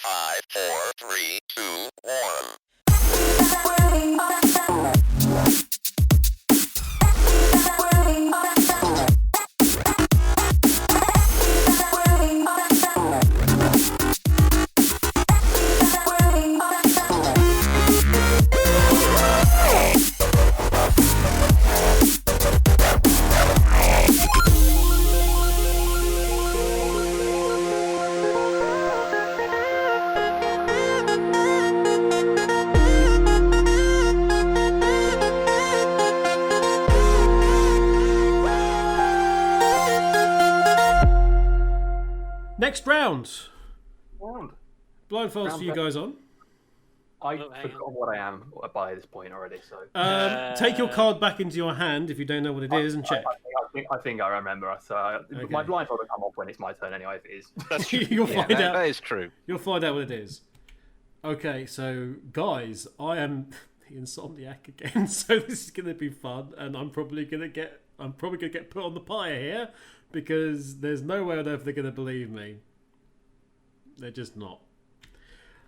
5, 4, 3, 2, 1. Next round. Blindfolds Round for you guys on. I forgot what I am by this point already. So Take your card back into your hand if you don't know what it is and check. I think I remember. So Okay. my blindfold will come off when it's my turn anyway. If it is, That's true. You'll find out. That is true. You'll find out what it is. Okay, so guys, I am the insomniac again, so this is gonna be fun, and I'm probably gonna get put on the pyre here because there's no way on earth they're gonna believe me. They're just not.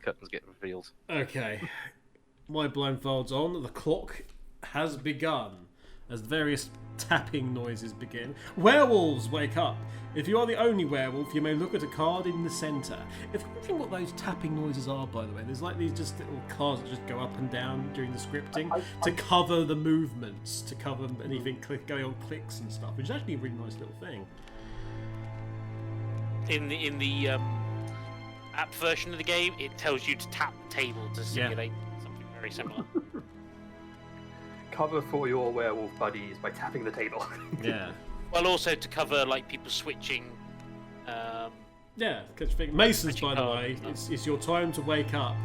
Curtains get revealed. Okay, my blindfold's on. The clock has begun as various tapping noises begin. Werewolves wake up. If you are the only werewolf, you may look at a card in the centre. If you're wondering what those tapping noises are, by the way, there's like these just little cards that just go up and down during the scripting to cover the movements, to cover anything going on clicks and stuff, which is actually a really nice little thing. In the app version of the game, it tells you to tap the table to simulate something very similar. cover for your werewolf buddies by tapping the table. Yeah. Well, also to cover like people switching. Yeah, Masons, by the card way, and it's your time to wake up.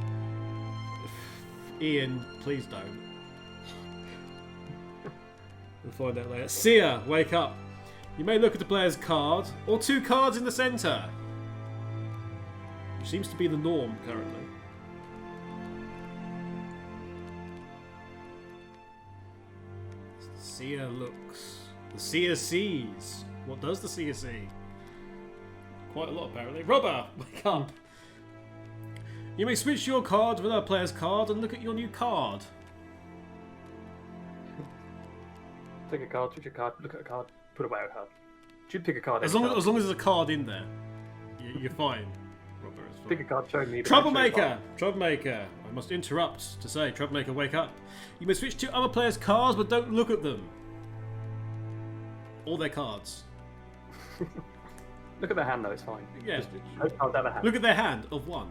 Ian, please don't. We'll find out later. Sia, wake up. You may look at the player's card, or two cards in the centre. Which seems to be the norm currently. The seer looks. The seer sees. What does the seer see? Quite a lot, apparently. Robber, wake up. You may switch your card with our player's card and look at your new card. Take a card, switch a card, look at a card, put away a card. Should pick a card. As long as there's a card in there, you're fine. Robber is fine. Pick a card showing me. Troublemaker! Troublemaker! I must interrupt to say, Troublemaker, wake up. You may switch to other players' cards, but don't look at them. All their cards. Look at their hand though, it's fine. Yeah. I'll have a hand. Look at their hand of one.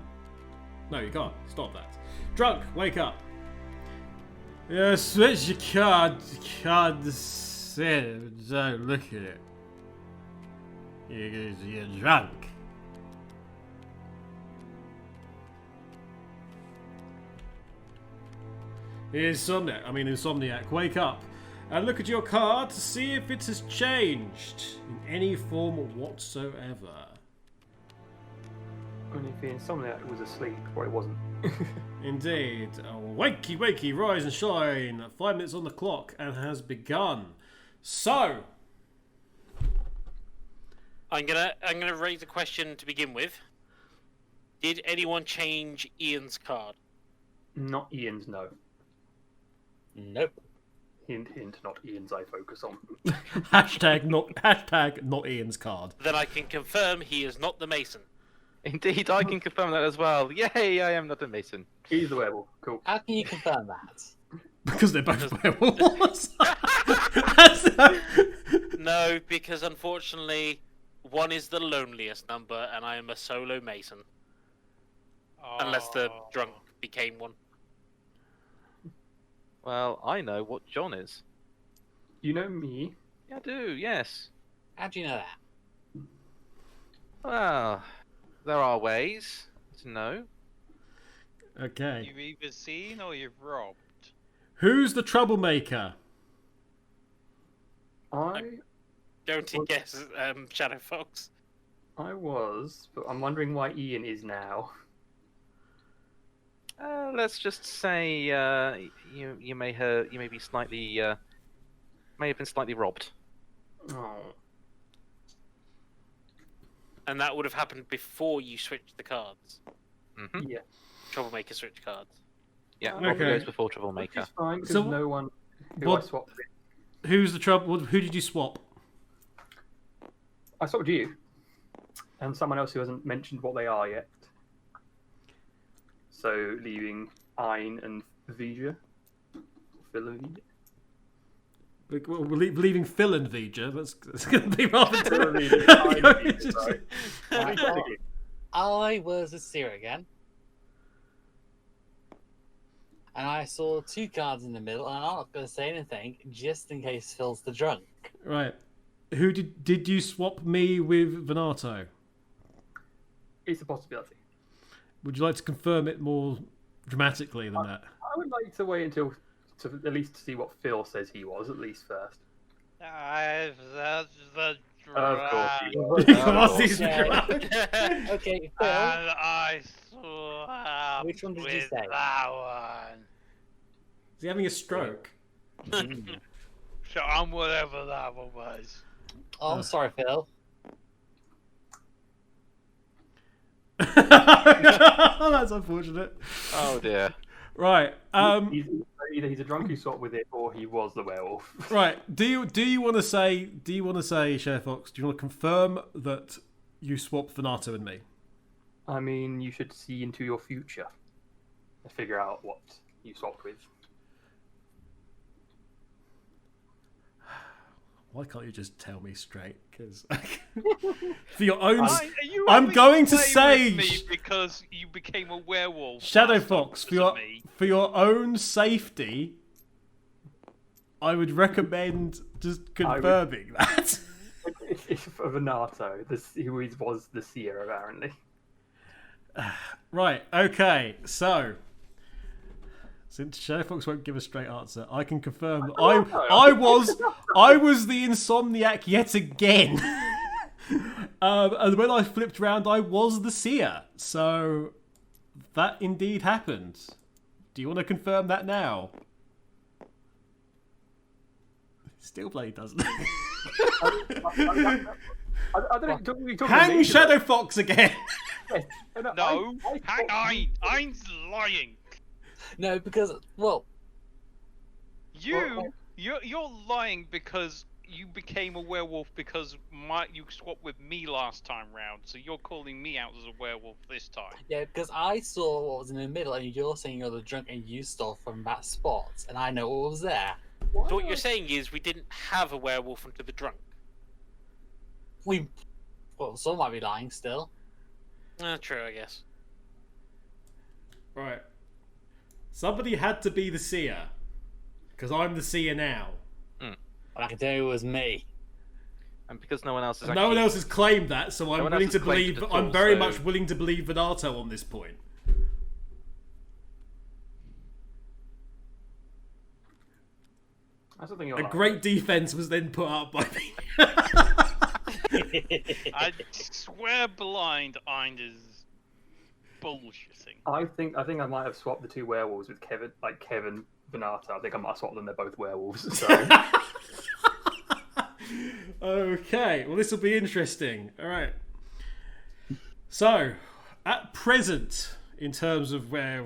No, you can't. Stop that. Drunk, wake up. Yeah, switch your card. Card said, don't look at it. You're drunk. Insomniac, wake up and look at your card to see if it has changed in any form whatsoever. Only if the insomniac was asleep, or it wasn't. Indeed. Wakey, wakey, rise and shine. 5 minutes on the clock and has begun. So, I'm gonna raise a question to begin with. Did anyone change Ian's card? Not Ian's, no. Nope. Hint, hint, not Ian's I focus on. hashtag not Ian's card. Then I can confirm he is not the Mason. Indeed, I can confirm that as well. Yay, I am not a Mason. He's the werewolf, cool. How can you confirm that? Because they're both werewolves. No, because unfortunately, one is the loneliest number, and I am a solo Mason. Unless the drunk became one. Well, I know what John is. You know me. Yeah, I do, yes. How do you know that? Well, there are ways to know. Okay. You've either seen or you've robbed. Who's the troublemaker? Don't you guess, Shadow Fox? I was, but I'm wondering why Ian is now. Let's just say you may be slightly may have been slightly robbed. Oh. And that would have happened before you switched the cards. Yeah. Troublemaker switch cards. Yeah, Okay. probably goes before Which Troublemaker. is fine because So- no one who what- I swapped with. Who's the trouble? Who did you swap? I swapped you. And someone else who hasn't mentioned what they are yet. So leaving Ein and Vger. Phil and Vger. We're leaving Phil and Vger. That's going to be rather. Phil and Vger, Ein and Vger, sorry. Right. Technically. I was a seer again. And I saw 2 cards in the middle, and I'm not going to say anything, just in case Phil's the drunk. Right. Who did you swap me with Venato? It's a possibility. Would you like to confirm it more dramatically than that? I would like to wait until to at least see what Phil says he was, at least first. That's the Of course drag. he was. Because he's Okay. drunk. Okay, Phil, And I swapped Which one did you with say? that one. Is he having a stroke? So I'm whatever that one was. oh, I'm sorry, Phil. That's unfortunate. Oh dear. Right. Either he's a drunk who swapped with it, or he was the werewolf. Right. Do you want to say, Sheriff Fox? Do you want to confirm that you swapped Venato and me? I mean, you should see into your future and figure out what you swapped with. Why can't you just tell me straight? Because for your own. Are you I'm having going to play say, with me because you became a werewolf. Shadow last time Fox, because of me. for your own safety, I would recommend just confirming that. It's for Venato, who was the seer, apparently. Right. Okay. So, since Shadow Fox won't give a straight answer, I can confirm that I was the insomniac yet again. And when I flipped round, I was the seer. So that indeed happened. Do you want to confirm that now? Still bloody doesn't. I don't know. We talking Hang about Shadow Fox again. Yes. No, hang on. Ein's lying. No, because, well, You're lying because you became a werewolf because you swapped with me last time round, so you're calling me out as a werewolf this time. yeah, because I saw what was in the middle, and you're saying you're the drunk, and you stole from that spot, and I know what was there. So what you're saying is we didn't have a werewolf until the drunk. Well, some might be lying still. True, I guess. Right. Somebody had to be the seer. Because I'm the seer now. But I can tell you it was me. And because no one else is And no one else has claimed that, so I'm one willing else to has claimed believe. it at I'm all, very so- much willing to believe Venato on this point. That's the thing. A great defense was then put up by me. I swear blind Ein is bullshitting. I think I might have swapped the 2 werewolves with Kevin, Venato. I think I might have swapped them. They're both werewolves. So. Okay, well this will be interesting. All right. So, at present, in terms of where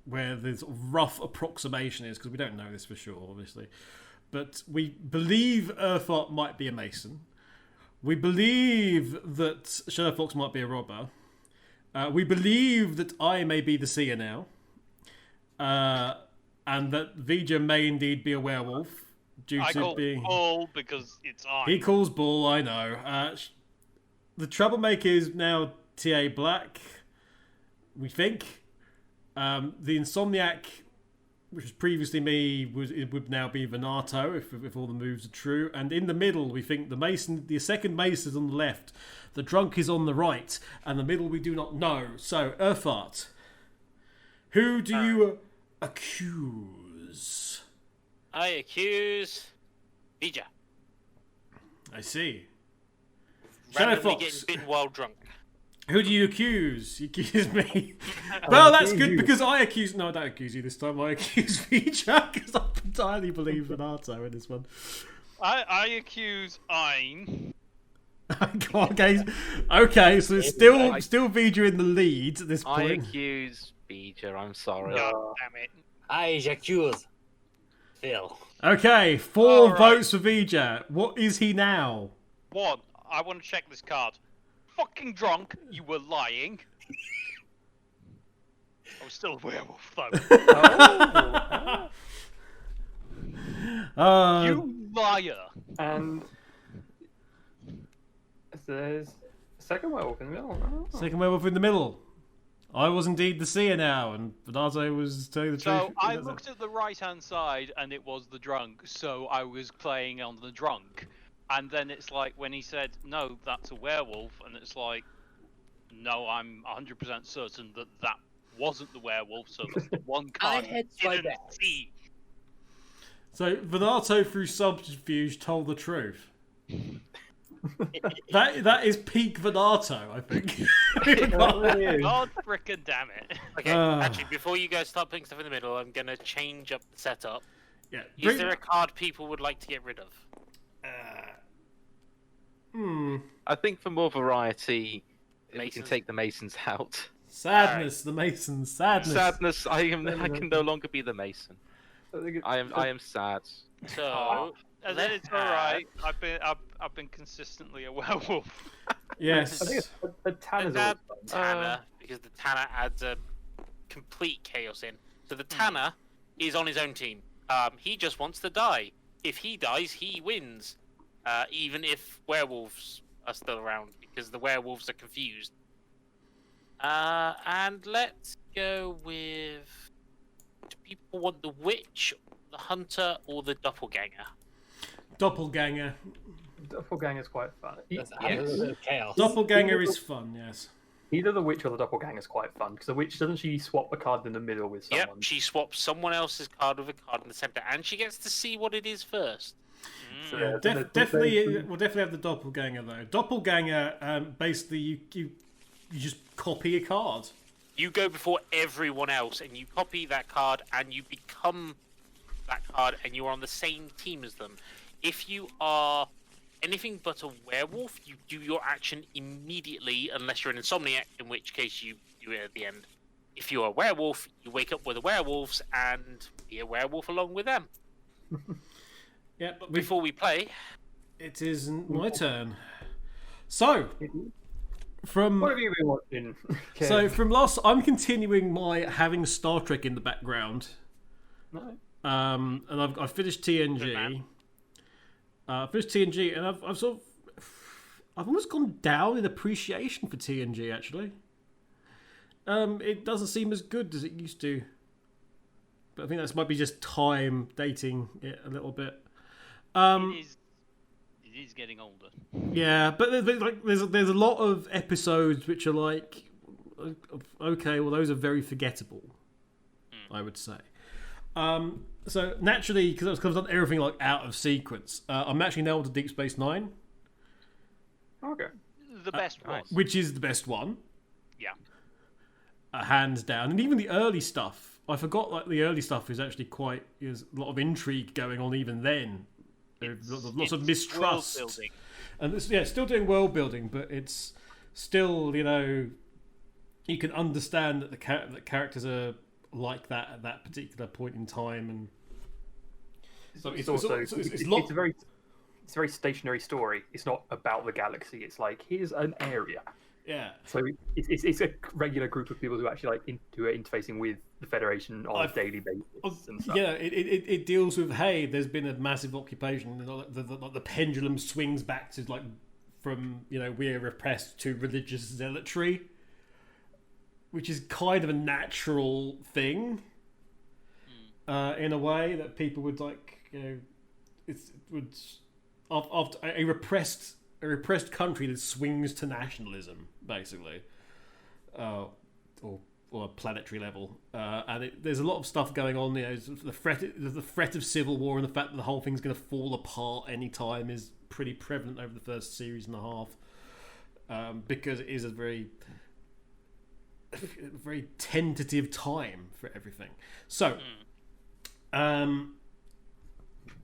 where the sort of rough approximation is, because we don't know this for sure, obviously, but we believe Urthot might be a mason. We believe that Shadow Fox might be a robber. We believe that I may be the seer now, and that Vger may indeed be a werewolf due I to call being. bull because it's Ein. He calls bull, I know. The troublemaker is now TA Black, we think. The insomniac, which was previously me, would now be Venato if all the moves are true. And in the middle, we think the second mason is on the left, the drunk is on the right, and the middle we do not know. So, Urthart, who do you accuse? I accuse Vger. I see. Shadow Randomly Fox. getting bitten while drunk. Who do you accuse? You accuse me. Well, that's good because I accuse. No, I don't accuse you this time. I accuse Vger because I entirely believe Venato in this one. I accuse Ein Okay, so it's still Vger in the lead at this I point. accuse Vger. I'm sorry. God damn it. I accuse Phil. Okay, 4 All right. votes for Vger. What is he now? 1. I want to check this card. Fucking drunk. You were lying. I was still a werewolf though. You liar. And there's a second werewolf in the middle. Oh. Second werewolf in the middle. I was indeed the seer now, and Bernardo was telling the truth. So I looked at the right-hand side, and it was the drunk. So I was playing on the drunk, and then it's like when he said, "No, that's a werewolf," and it's like, "No, I'm 100% certain that that wasn't the werewolf." So that's one card I didn't see. So Venato, through subterfuge, told the truth. that is peak Venato, I think. God frickin' damn it! Okay, actually, before you guys start putting stuff in the middle, I'm gonna change up the setup. Yeah. Is there a card people would like to get rid of? I think for more variety, you Masons? can take the Masons out. Sadness, the Masons, sadness. Sadness. I can no longer be the Mason. I am sad. So And then it's alright. I've been consistently a werewolf. Yes. I think a Tanner's add always Tanner, because the Tanner adds a complete chaos in. So the Tanner is on his own team. He just wants to die. If he dies, he wins. Even if werewolves are still around, because the werewolves are confused. And let's go with... Do people want the witch, the hunter, or the doppelganger? Doppelganger. Doppelganger's quite fun. That's a little bit of chaos. Doppelganger is fun, yes. Either the witch or the doppelganger's quite fun, because the witch, doesn't she swap a card in the middle with someone? Yep, she swaps someone else's card with a card in the center, and she gets to see what it is first. So, Yeah, definitely, we'll definitely have the doppelganger though. Doppelganger, basically, you just copy a card. You go before everyone else, and you copy that card, and you become that card, and you are on the same team as them. If you are anything but a werewolf, you do your action immediately, unless you're an insomniac, in which case you do it at the end. If you're a werewolf, you wake up with the werewolves and be a werewolf along with them. Yeah, But before we play, it is my turn. So, from What have you been watching? so from last, I'm continuing my having Star Trek in the background. No. And I've finished TNG. Finished TNG, and I've almost gone down in appreciation for TNG. Actually, it doesn't seem as good as it used to. But I think that might be just time dating it a little bit. It is getting older. Yeah, but there's a lot of episodes which are like, okay, well those are very forgettable, I would say. So naturally, because I've done everything like out of sequence, I'm actually now on to Deep Space Nine, Okay. The best one. which is the best one, Yeah. hands down. And even the early stuff, I forgot like the early stuff is actually there's a lot of intrigue going on even then. There's lots of mistrust. World building. And it's still doing world building, but it's still, you can understand that the characters are like that at that particular point in time, and so it's a very stationary story. It's not about the galaxy. It's like, here's an area. yeah. So it's a regular group of people who actually who are interfacing with the Federation on a daily basis and stuff. Yeah, it deals with, hey, there's been a massive occupation, the pendulum swings back to from we're repressed to religious zealotry, which is kind of a natural thing, in a way that people would after a repressed country that swings to nationalism, basically, or a planetary level, and there's a lot of stuff going on. The threat of civil war and the fact that the whole thing's going to fall apart any time is pretty prevalent over the first series and a half, because it is a very tentative time for everything. So, so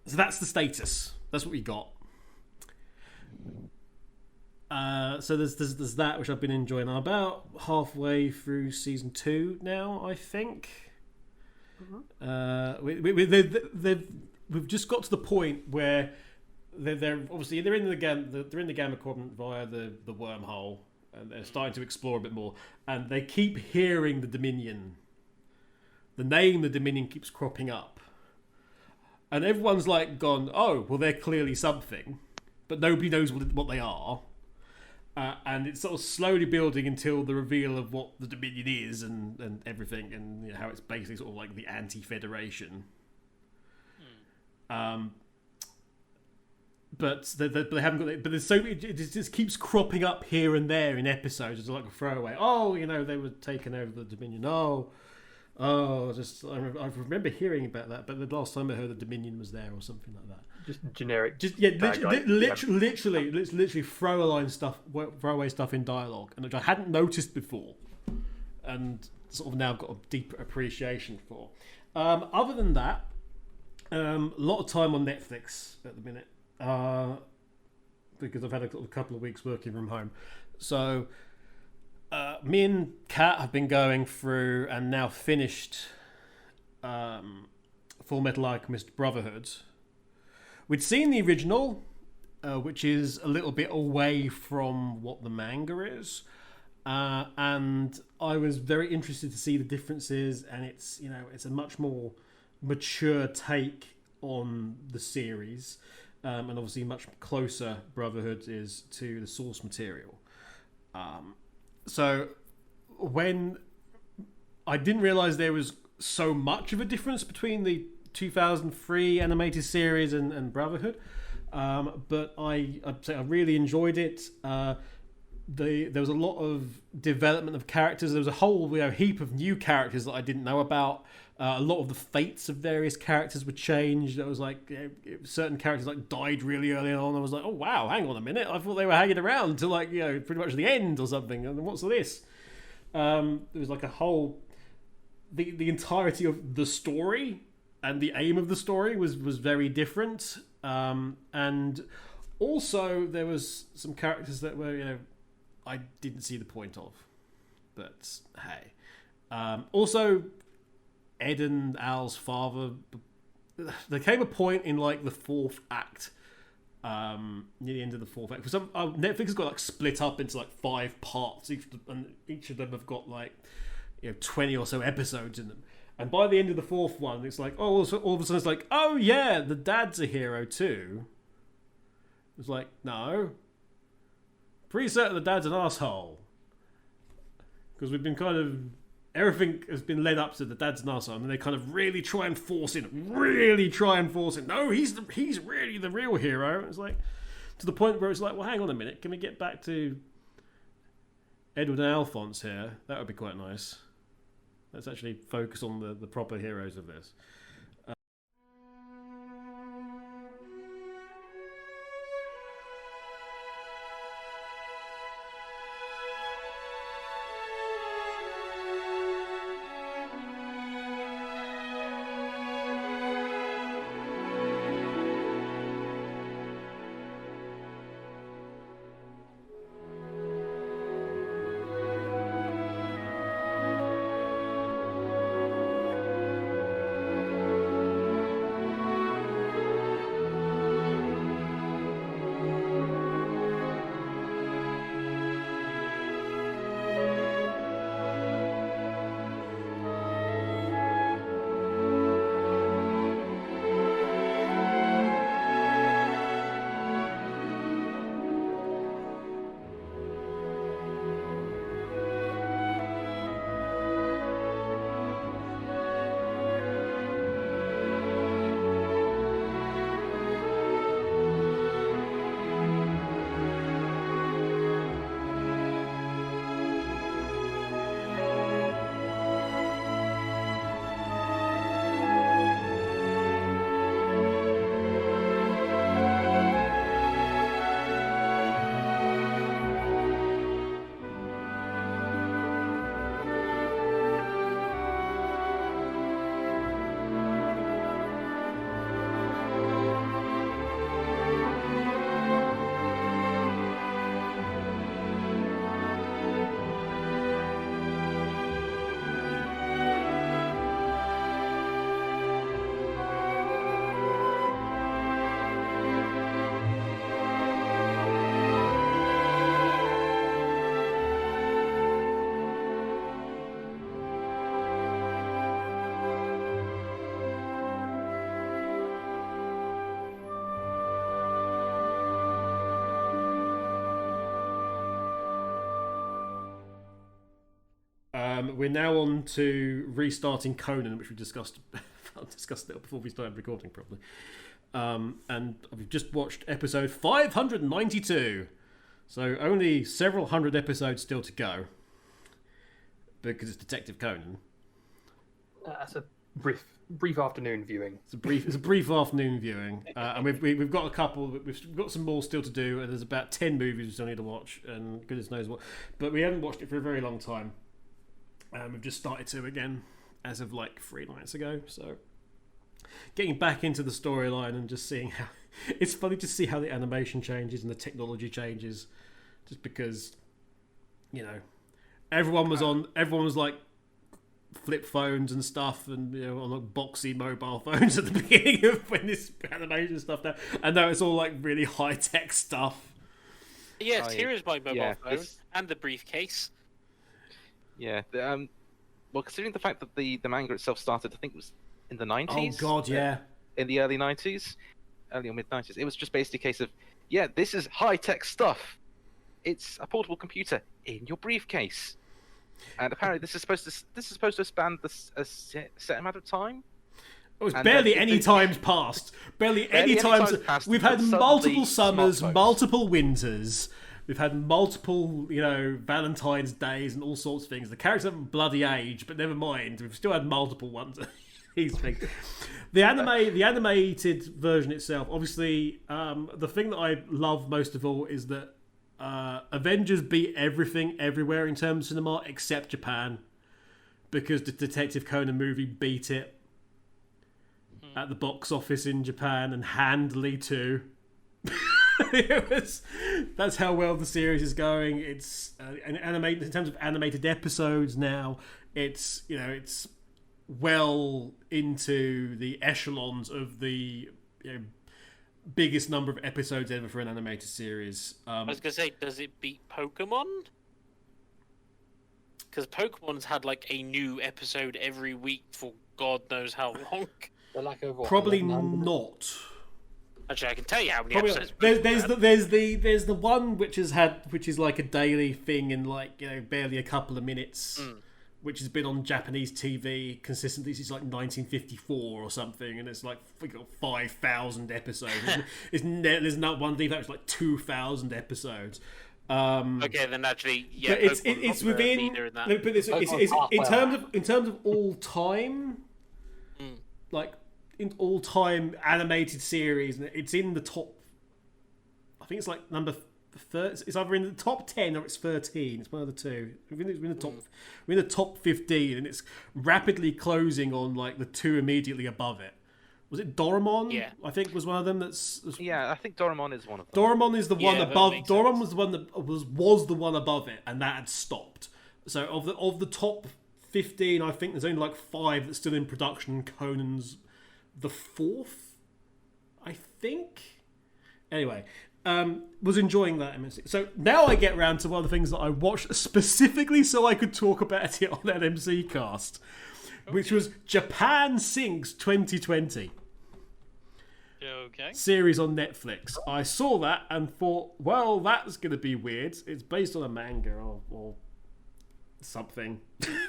that's the status. That's what we got. So there's that, which I've been enjoying. I'm about halfway through season 2 now, I think. We've just got to the point where they're obviously they're in the Gamma Quadrant via the wormhole, and they're starting to explore a bit more. And they keep hearing the Dominion. The name the Dominion keeps cropping up, and everyone's like gone, oh well, they're clearly something, but nobody knows what they are. And it's sort of slowly building until the reveal of what the Dominion is and everything, and you know, how it's basically sort of like the anti-Federation. But they haven't got it. But there's so it just keeps cropping up here and there in episodes. It's like a throwaway. Oh, you know, they were taking over the Dominion. I remember hearing about that, but the last time I heard the Dominion was there or something like that. Just generic. Literally throwaway stuff in dialogue, and which I hadn't noticed before, and sort of now got a deeper appreciation for. Other than that, a lot of time on Netflix at the minute, because I've had a couple of weeks working from home. So me and Kat have been going through and now finished Fullmetal Alchemist Brotherhood. We'd seen the original, which is a little bit away from what the manga is, and I was very interested to see the differences. And it's a much more mature take on the series, and obviously much closer Brotherhood is to the source material. So when I didn't realize there was so much of a difference between the 2003 animated series and Brotherhood, but I'd say I really enjoyed it. There was a lot of development of characters. There was a whole heap of new characters that I didn't know about. A lot of the fates of various characters were changed. There was like certain characters like died really early on. I was like, oh wow, hang on a minute. I thought they were hanging around till like pretty much the end or something. And what's this? There was like a whole the entirety of the story and the aim of the story was very different. And also there was some characters that were I didn't see the point of. But hey, also. Ed and Al's father. There came a point in like the fourth act, near the end of the fourth act. For some, Netflix has got like split up into like 5 parts, and each of them have got like 20 or so episodes in them. And by the end of the fourth one, it's like all of a sudden it's like, oh yeah, the dad's a hero too. It's like no, pretty certain the dad's an asshole because we've been kind of. Everything has been led up to the dad's an arsehole, and they kind of really try and force it. No, he's really the real hero. It's like to the point where it's like, well, hang on a minute. Can we get back to Edward and Alphonse here? That would be quite nice. Let's actually focus on the proper heroes of this. we're now on to restarting Conan, which we discussed discussed it before we started recording properly. And we've just watched episode 592. So only several hundred episodes still to go. Because it's Detective Conan. That's a brief afternoon viewing. It's a brief afternoon viewing, and we've got a couple. We've got some more still to do, and there's about 10 movies we still need to watch, and goodness knows what. But we haven't watched it for a very long time, and we've just started to again as of like 3 nights ago. So getting back into the storyline and just seeing how it's funny to see how the animation changes and the technology changes, just because everyone was like flip phones and stuff, and on like boxy mobile phones at the beginning of when this animation stuff now, and now it's all like really high tech stuff. Yes, here is my mobile phone and the briefcase. Yeah, well, considering the fact that the manga itself started, I think it was in the 90s. Oh god, yeah. In the early 90s, early or mid 90s, it was just basically a case of, this is high tech stuff. It's a portable computer in your briefcase. And apparently, this is supposed to span a set amount of time. It was barely any times passed. Barely any times passed. We've had multiple summers, multiple winters. We've had multiple, Valentine's days and all sorts of things. The characters haven't bloody aged, but never mind. We've still had multiple ones. These things. The animated version itself, obviously, the thing that I love most of all is that Avengers beat everything everywhere in terms of cinema except Japan, because the Detective Conan movie beat it at the box office in Japan, and handily too. That's how well the series is going. It's animated in terms of animated episodes now. It's well into the echelons of the biggest number of episodes ever for an animated series. I was gonna say, does it beat Pokemon? Because Pokemon's had like a new episode every week for God knows how long. Like probably not. Actually, I can tell you how many probably episodes. There's the one which is like a daily thing in like barely a couple of minutes. Which has been on Japanese TV consistently since like 1954 or something, and it's like 5,000 episodes. There's not one thing that was like 2,000 episodes. Okay, then actually, yeah. But it's within. But in terms of all time, like in all time animated series, it's in the top. I think it's like number. It's either in the top 10 or it's 13. It's one of the two. We're in the top 15, and it's rapidly closing on like the two immediately above it. Was it Doraemon? Yeah, I think was one of them. I think Doraemon is one of them. Doraemon is the one above. Doraemon was the one that was the one above it, and that had stopped. So of the top 15, I think there's only like 5 that's still in production. Conan's the 4th, I think. Anyway. Was enjoying that immensely. So now I get round to one of the things that I watched specifically so I could talk about it on LMC Cast, which was Japan Sinks 2020. Okay. Series on Netflix. I saw that and thought, well, that's going to be weird. It's based on a manga or something.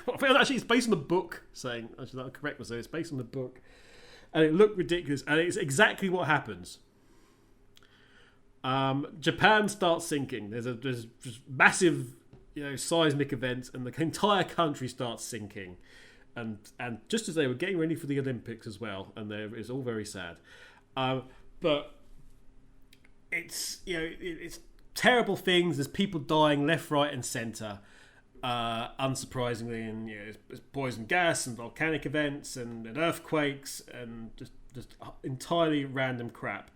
Actually, it's based on the book. Actually, that's correct. So it's based on the book, and it looked ridiculous, and it's exactly what happens. Japan starts sinking. There's just massive, seismic events, and the entire country starts sinking. And just as they were getting ready for the Olympics as well, and it's all very sad. But it's it's terrible things. There's people dying left, right, and centre. Unsurprisingly, and there's poison gas and volcanic events and earthquakes and just entirely random crap.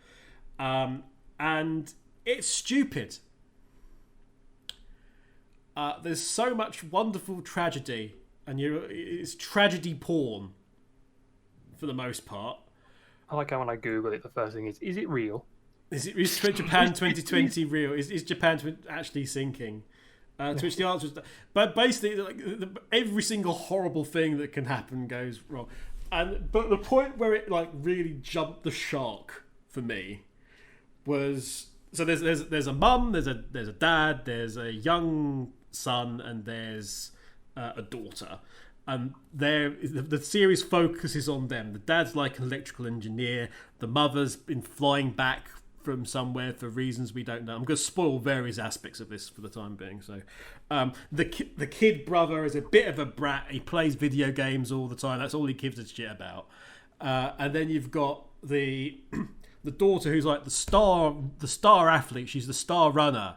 And it's stupid. There's so much wonderful tragedy, and it's tragedy porn for the most part. I like how when I Google it, the first thing is it real? Is Japan 2020 real? Is Japan actually sinking? To which the answer is, but basically, every single horrible thing that can happen goes wrong. But the point where it really jumped the shark for me was, so there's a mum, there's a dad, there's a young son, and there's a daughter. And the series focuses on them. The dad's like an electrical engineer. The mother's been flying back from somewhere for reasons we don't know. I'm going to spoil various aspects of this for the time being. So, the kid brother is a bit of a brat. He plays video games all the time. That's all he gives a shit about. And then you've got the daughter who's like the star athlete. She's the star runner.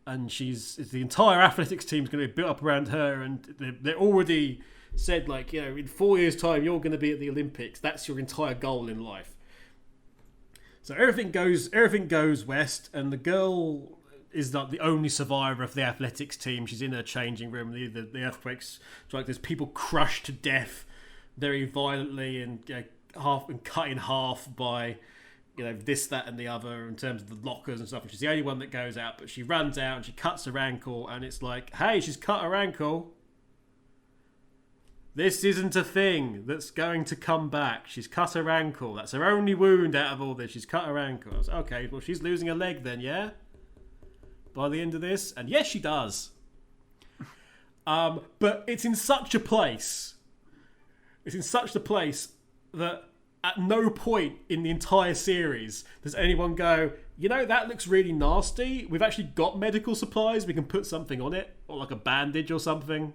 And the entire athletics team is going to be built up around her, and they're already said, like, you know, in 4 years' time you're going to be at the Olympics. That's your entire goal in life. So everything goes west, and the girl is not the only survivor of the athletics team. She's in her changing room. The earthquakes strike. There's people crushed to death very violently and cut in half by, you know, this, that, and the other in terms of the lockers and stuff. And she's the only one that goes out, but she runs out and she cuts her ankle, and it's like, hey, she's cut her ankle. This isn't a thing that's going to come back. She's cut her ankle. That's her only wound out of all this. She's cut her ankle. I was like, okay, well, she's losing a leg then, yeah? By the end of this? And yes, she does. But it's in such a place. It's in such a place that at no point in the entire series does anyone go, you know, that looks really nasty. We've actually got medical supplies. We can put something on it, or like a bandage or something.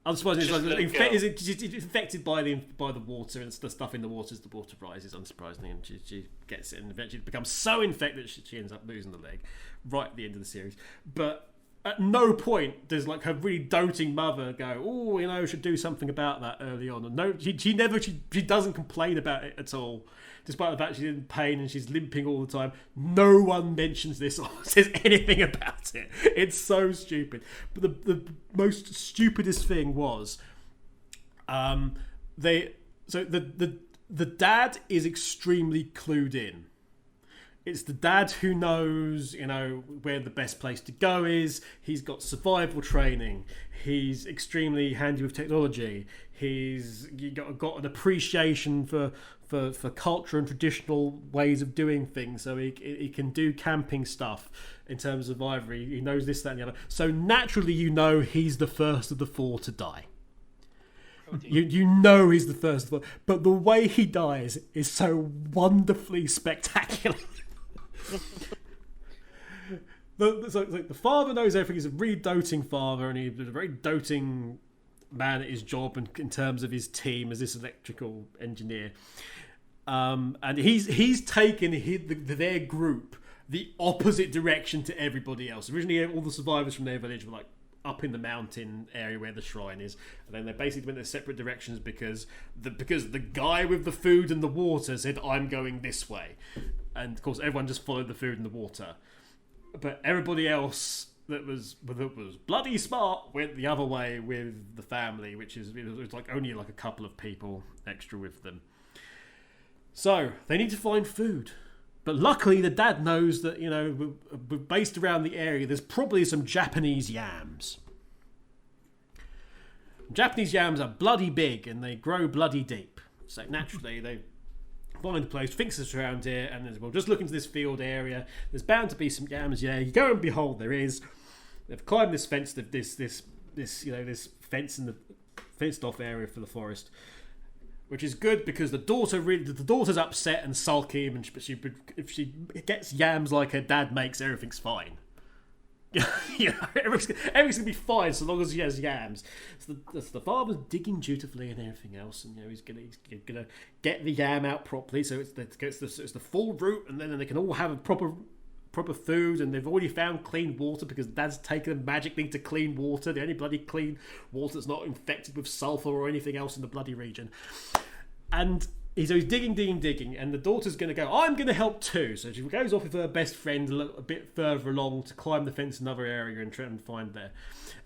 I'm surprised it's infected by the water, and the stuff in the water as the water rises, unsurprisingly, and she gets it, and eventually it becomes so infected that she ends up losing the leg right at the end of the series. But at no point does like her really doting mother go, oh, you know, should do something about that early on. And no, she doesn't complain about it at all, despite the fact she's in pain and she's limping all the time. No one mentions this or says anything about it. It's so stupid. But the most stupidest thing was, the dad is extremely clued in. It's the dad who knows, you know, where the best place to go is. He's got survival training. He's extremely handy with technology. He's got an appreciation for culture and traditional ways of doing things. So he can do camping stuff in terms of ivory. He knows this, that, and the other. So naturally, you know, he's the first of the four to die. You know he's the first of the four. But the way he dies is so wonderfully spectacular. The father knows everything. He's a really doting father, and he's a very doting man at his job and in terms of his team as this electrical engineer. And he's taken their group the opposite direction to everybody else. Originally, all the survivors from their village were like up in the mountain area where the shrine is, and then they basically went their separate directions because the guy with the food and the water said, I'm going this way. And of course, everyone just followed the food and the water. But everybody else that was bloody smart went the other way with the family, which is it was like only like a couple of people extra with them. So they need to find food. But luckily, the dad knows that, you know, we're based around the area. There's probably some Japanese yams. Japanese yams are bloody big and they grow bloody deep. So naturally, they find a place, thinks it's around here, and then, well, just look into this field area. There's bound to be some yams. Yeah, you go and behold, there is. They've climbed this fence, this fence in the fenced off area for the forest, which is good because the daughter's upset and sulky, and if she gets yams like her dad makes, everything's fine. You know, everything's gonna be fine so long as he has yams. So the father's digging dutifully and everything else, and you know he's gonna get the yam out properly. So it's the full root, and then they can all have a proper food, and they've already found clean water because Dad's taken them magically to clean water. The only bloody clean water that's not infected with sulfur or anything else in the bloody region. And he's digging, and the daughter's going to go, I'm going to help too. So she goes off with her best friend a bit further along to climb the fence in another area and try and find there.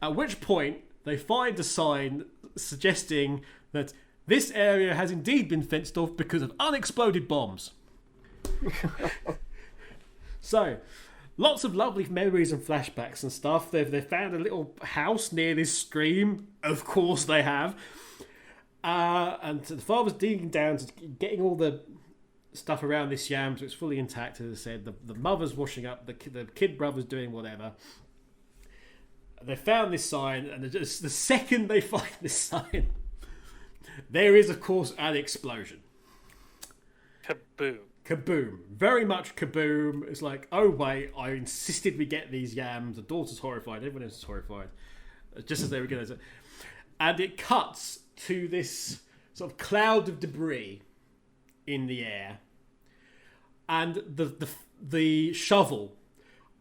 At which point, they find a sign suggesting that this area has indeed been fenced off because of unexploded bombs. So, lots of lovely memories and flashbacks and stuff. They've found a little house near this stream. Of course they have. And the father's digging down to getting all the stuff around this yam so it's fully intact, as I said. The mother's washing up, the kid brother's doing whatever. They found this sign, and just the second they find this sign, there is, of course, an explosion. Kaboom. Kaboom. Very much kaboom. It's like, oh wait, I insisted we get these yams. The daughter's horrified. Everyone else is horrified. Just as they were going to... And it cuts to this sort of cloud of debris in the air. And the shovel...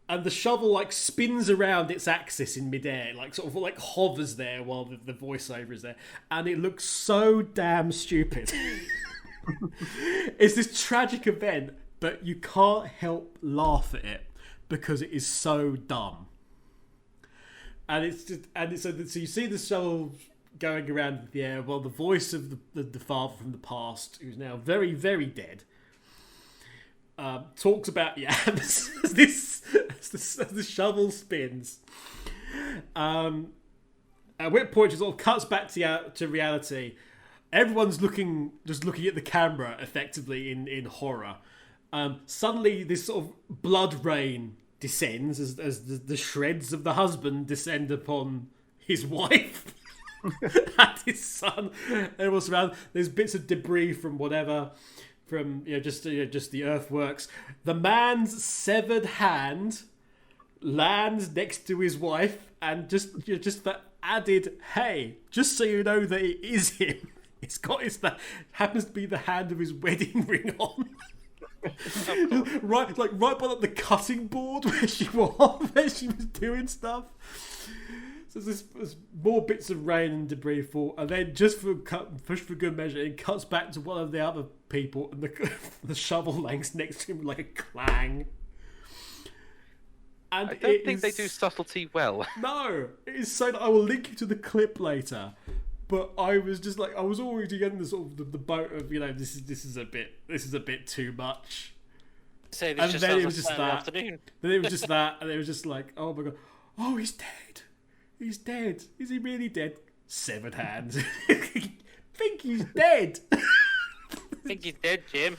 And the shovel like spins around its axis in midair, like sort of like hovers there while the voiceover is there, and it looks so damn stupid. It's this tragic event, but you can't help laugh at it because it is so dumb. And it's just, so you see the shovel going around the air while the voice of the father from the past, who's now very, very dead, talks about yams as the shovel spins. At which point it sort of cuts back to reality. Everyone's just looking at the camera effectively in horror. Suddenly this sort of blood rain descends as the shreds of the husband descend upon his wife and his son. Everyone's around. There's bits of debris from whatever. From just the earthworks. The man's severed hand lands next to his wife, and just for added, hey, just so you know that it is him. It's got that happens to be the hand of his wedding ring on. right by the cutting board where she was doing stuff. So there's more bits of rain and debris fall, and then just for good measure, it cuts back to one of the other people, and the shovel lands next to him like a clang. And I don't think they do subtlety well. No, it is so. I will link you to the clip later. But I was just like, I was already getting the sort of the boat of this is a bit too much. Say this And just then sounds it like was just Saturday that. afternoon. Then it was just that, and it was just like, oh my god, oh he's dead. He's dead. Is he really dead? Severed hands. Think he's dead. Think he's dead, Jim.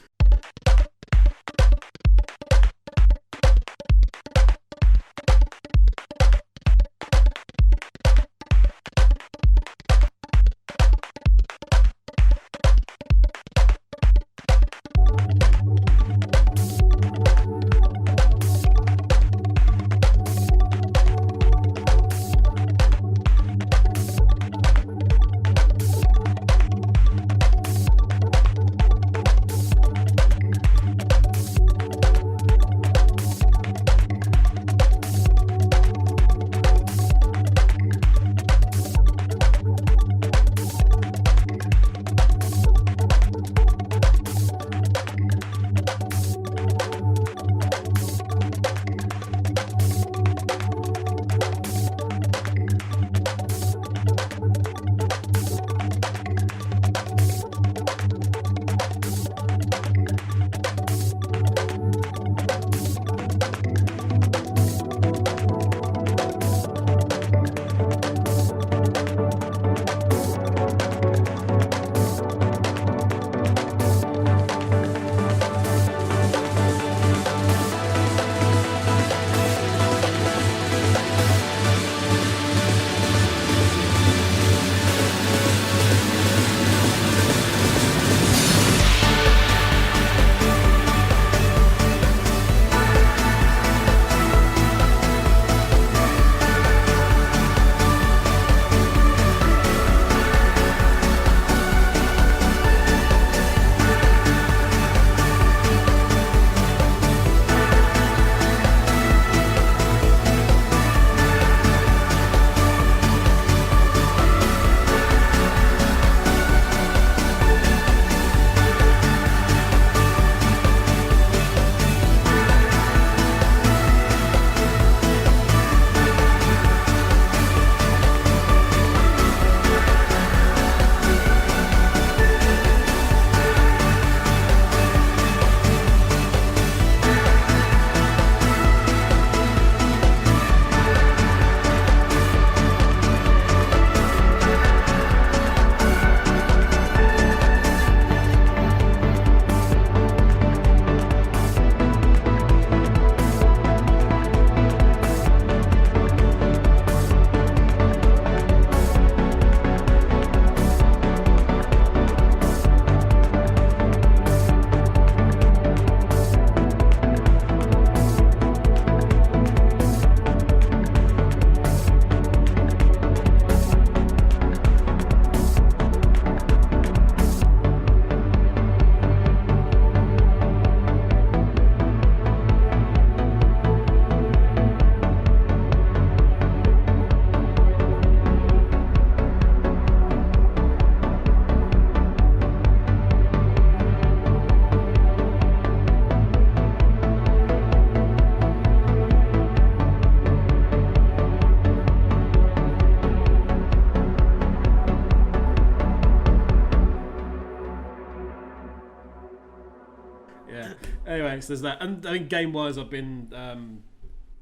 Anyway, so there's that. And I think game-wise, I've been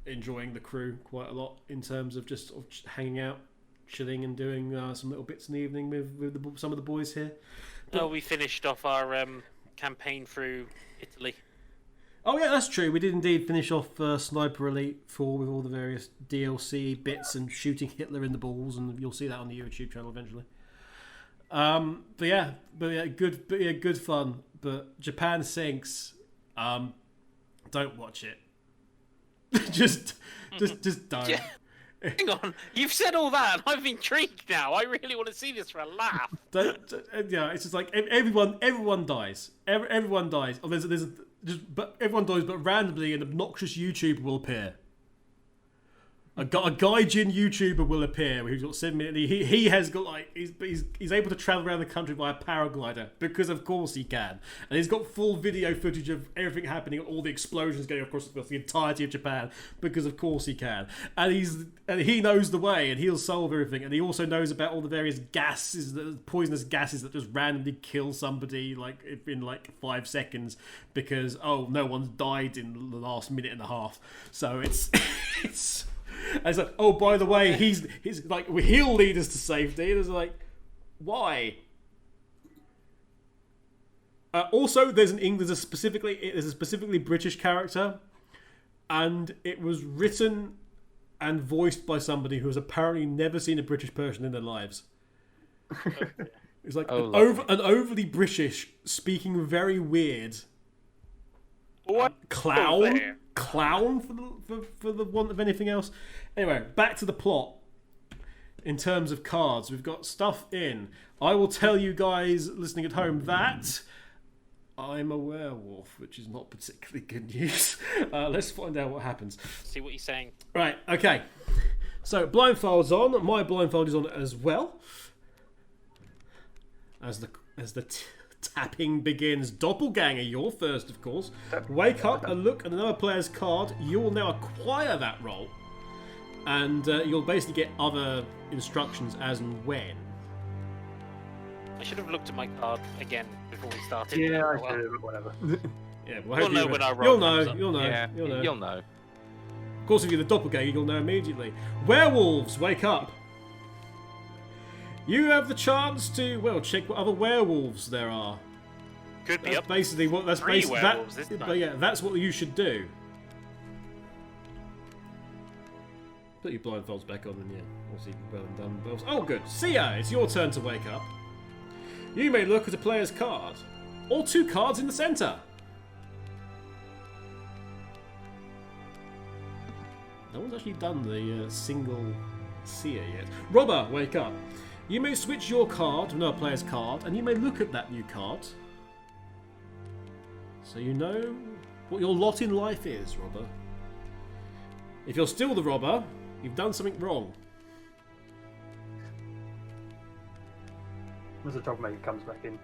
enjoying the crew quite a lot in terms of just sort of hanging out, chilling, and doing some little bits in the evening with some of the boys here. Oh, we finished off our campaign through Italy. Oh yeah, that's true. We did indeed finish off Sniper Elite 4 with all the various DLC bits and shooting Hitler in the balls, and you'll see that on the YouTube channel eventually. But yeah, good fun. But Japan sinks. Don't watch it. just don't. Yeah. Hang on, you've said all that, and I'm intrigued now. I really want to see this for a laugh. Yeah, it's just like everyone dies. Everyone dies. Oh, but everyone dies. But randomly, an obnoxious YouTuber will appear. A gaijin YouTuber will appear who's got 7 minutes. He has got like he's able to travel around the country via paraglider because of course he can, and he's got full video footage of everything happening, all the explosions going across the entirety of Japan because of course he can, and he knows the way and he'll solve everything, and he also knows about all the various gases, the poisonous gases that just randomly kill somebody like in like 5 seconds because no one's died in the last minute and a half, so it's. And it's like, oh, by the way, he's like, he'll lead us to safety. And it's like, why? Also, there's a specifically British character, and it was written and voiced by somebody who has apparently never seen a British person in their lives. It's like an overly British, speaking very weird. What? Clown for the want of anything else. Anyway, back to the plot. In terms of cards, we've got stuff in. I will tell you guys listening at home that I'm a werewolf, which is not particularly good news. Let's find out what happens. See what you're saying. Right, okay. So blindfold's on. My blindfold is on as well. As the tapping begins. Doppelganger, you're first, of course. Wake up and look at another player's card. You will now acquire that role, and you'll basically get other instructions as and when. I should have looked at my card again before we started. Yeah, I should have, whatever. Yeah, we'll know when our role You'll know. Yeah, You'll know. Of course, if you're the doppelganger, you'll know immediately. Werewolves, wake up! You have the chance to check what other werewolves there are. Could be that's up. Basically what that's Three basically werewolves, that. isn't But it? yeah, that's what you should do. Put your blindfolds back on, and yeah, obviously well done. Oh, good. Sia, it's your turn to wake up. You may look at a player's card, or 2 cards in the centre. No one's actually done the single Sia yet. Robber, wake up. You may switch your card to another player's card, and you may look at that new card. So you know what your lot in life is, Robber. If you're still the robber, you've done something wrong. As a troublemaker comes back in.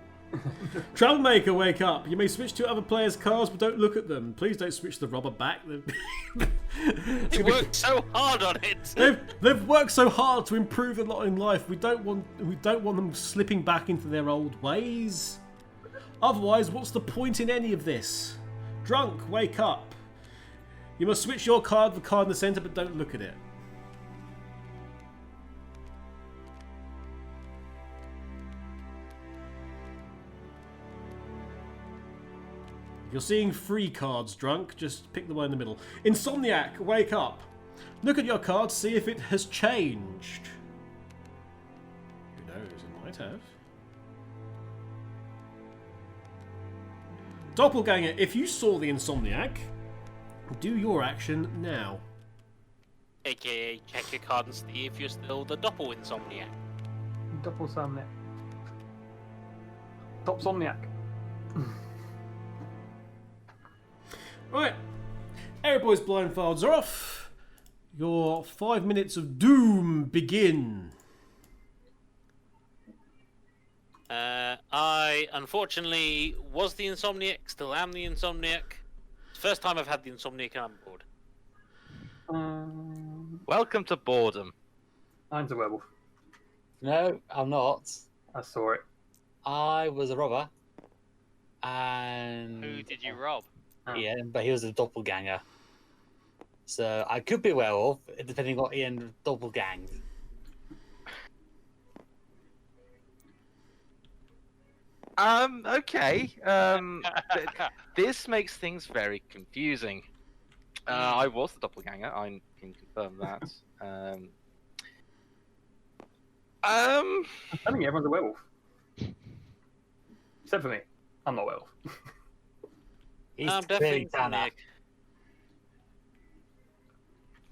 Troublemaker, wake up. You may switch to other players' cards, but don't look at them. Please don't switch the robber back. They worked so hard on it. They've worked so hard to improve a lot in life. We don't want them slipping back into their old ways. Otherwise, what's the point in any of this? Drunk, wake up. You must switch your card for the card in the centre, but don't look at it. If you're seeing 3 cards, drunk, just pick the one in the middle. Insomniac, wake up. Look at your card, see if it has changed. Who knows, it might have. Doppelganger, if you saw the Insomniac, do your action now. AKA, check your card and see if you're still the Doppel Insomniac. Doppelsomniac. Topsomniac. Right, everybody's blindfolds are off. Your 5 minutes of doom begin. I unfortunately was the Insomniac, still am the Insomniac. First time I've had the Insomniac and I'm bored. Welcome to boredom. I'm a werewolf. No, I'm not. I saw it. I was a robber. And Who did you rob? Ian, but he was a doppelganger. So I could be a werewolf, depending on what Ian doppelganged. Okay. This makes things very confusing. I was the doppelganger. I can confirm that. I'm telling you, everyone's a werewolf. Except for me. I'm not a werewolf. He's I'm clearly definitely Tanner. Nick.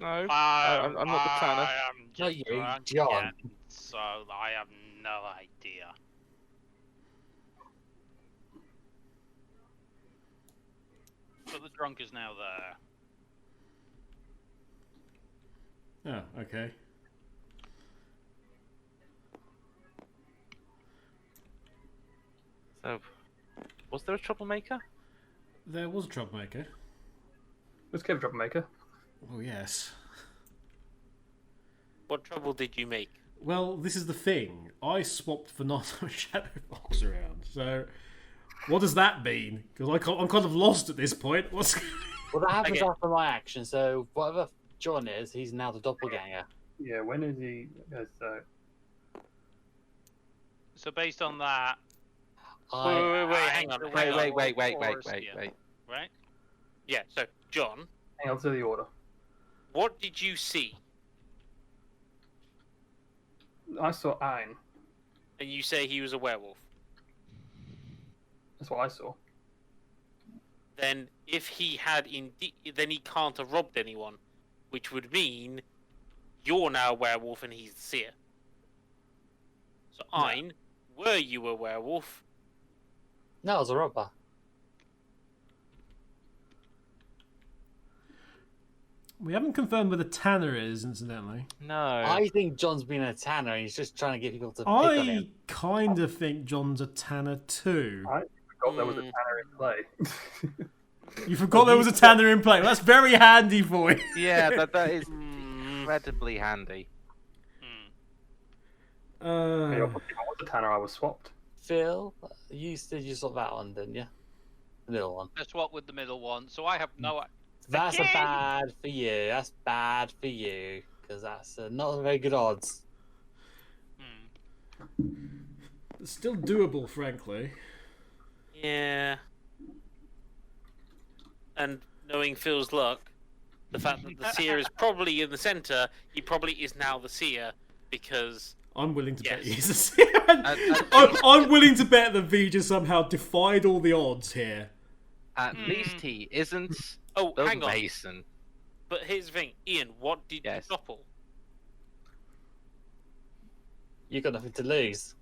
No, I'm not the Tanner. I am Not just you, drunk John. again, so I have no idea. But the drunk is now there. Oh, okay. So, was there a troublemaker? There was a troublemaker. Let's give a troublemaker. Oh, yes. What trouble did you make? Well, this is the thing. I swapped for Nato Shadowbox around, so what does that mean? Because I'm kind of lost at this point. What's... Well, that happens Okay. after my action, so whatever John is, he's now the doppelganger. Yeah, when is he? So So based on that, Wait, hang on. Wait, hang on. wait. Right? Yeah, so, John, hang on to the order. what did you see? I saw Ein. And you say he was a werewolf. That's what I saw. Then, if he had then he can't have robbed anyone, which would mean you're now a werewolf and he's the seer. So, Ein, were you a werewolf? No, I was a robber. We haven't confirmed where the Tanner is, incidentally. No. I think John's been a Tanner and he's just trying to get people to pick on I him. kind of think John's a Tanner too. I forgot there was a Tanner in play. You forgot there was a Tanner in play. That's very handy for you. Yeah, that is incredibly handy. Hey, I was a Tanner, I was swapped. Phil, you said you saw that one, didn't you? The middle one. let's swap with the middle one. So I have no. That's Again? bad for you. That's bad for you. Because that's not very good odds. It's still doable, frankly. Yeah. And knowing Phil's luck, the fact that the seer is probably in the centre, he probably is now the seer because I'm willing to bet Yes. he's a seer. I'm willing to bet that Vger somehow defied all the odds here. At least he isn't Oh, the hang on. Mason. But here's the thing, Ian, what did Yes. you doppel? You've got nothing to lose.